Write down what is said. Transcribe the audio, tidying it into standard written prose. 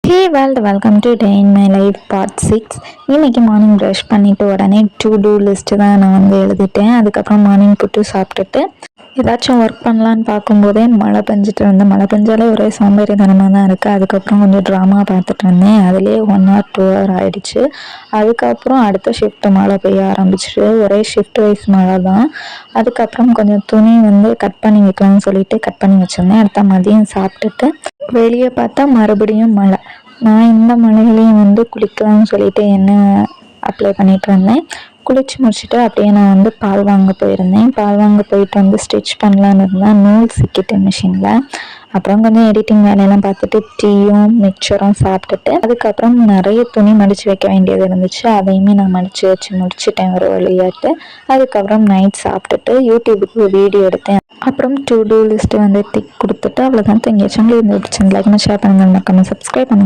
Hey world welcome to day in my life part 6. இன்றைக்கி morning brush பண்ணிவிட்டு உடனே to two list தான் நான் எழுதிட்டேன். அதுக்கப்புறம் மார்னிங் புட்டு சாப்பிட்டுட்டு ஏதாச்சும் ஒர்க் பண்ணலான்னு பார்க்கும்போதே மழை பெஞ்சிட்டு இருந்தேன். மழை பெஞ்சாலே ஒரே சோம்பேறித்தனமாக தான் இருக்குது. அதுக்கப்புறம் கொஞ்சம் ட்ராமா பார்த்துட்டு இருந்தேன். அதுலேயே 1 or 2 hour ஆகிடுச்சு. அதுக்கப்புறம் அடுத்த ஷிஃப்ட்டு மழை பெய்ய ஆரம்பிச்சிட்டு ஒரே ஷிஃப்ட் வைஸ் மழை தான். அதுக்கப்புறம் கொஞ்சம் துணி கட் பண்ணி வைக்கலாம்னு சொல்லிட்டு கட் பண்ணி வச்சுருந்தேன். அடுத்த மதியம் சாப்பிட்டுட்டு வெளியே பார்த்தா மறுபடியும் மழை. நான் இந்த மழையிலையும் குளிக்கலாம்னு சொல்லிட்டு எண்ணெய் அப்ளை பண்ணிட்டு இருந்தேன். குளிச்சு முடிச்சுட்டு அப்படியே நான் பால் வாங்க போயிருந்தேன். பால் வாங்க போயிட்டு ஸ்டிச் பண்ணலான்னு இருந்தேன். நூல் சிக்கிட்டு மிஷினில். அப்புறம் கொஞ்சம் எடிட்டிங் வேலையெல்லாம் பார்த்துட்டு டீயும் மிக்சரும் சாப்பிட்டுட்டு அதுக்கப்புறம் நிறைய துணி மடித்து வைக்க வேண்டியது இருந்துச்சு. அதையுமே நான் மடித்து வச்சு முடிச்சுட்டேன் ஒரு வழியாட்டு. அதுக்கப்புறம் நைட் சாப்பிட்டுட்டு யூடியூபுக்கு வீடியோ எடுத்தேன். அப்புறம் டு டூ லிஸ்ட்டு டிக் கொடுத்துட்டு அவ்வளோதான் தூங்கியாச்சு. உங்களுக்கு இந்த பிடிச்சிருந்தா லைக் ஷேர் பண்ணுங்கள், மறக்காம சப்ஸ்கிரைப் பண்ணுங்கள்.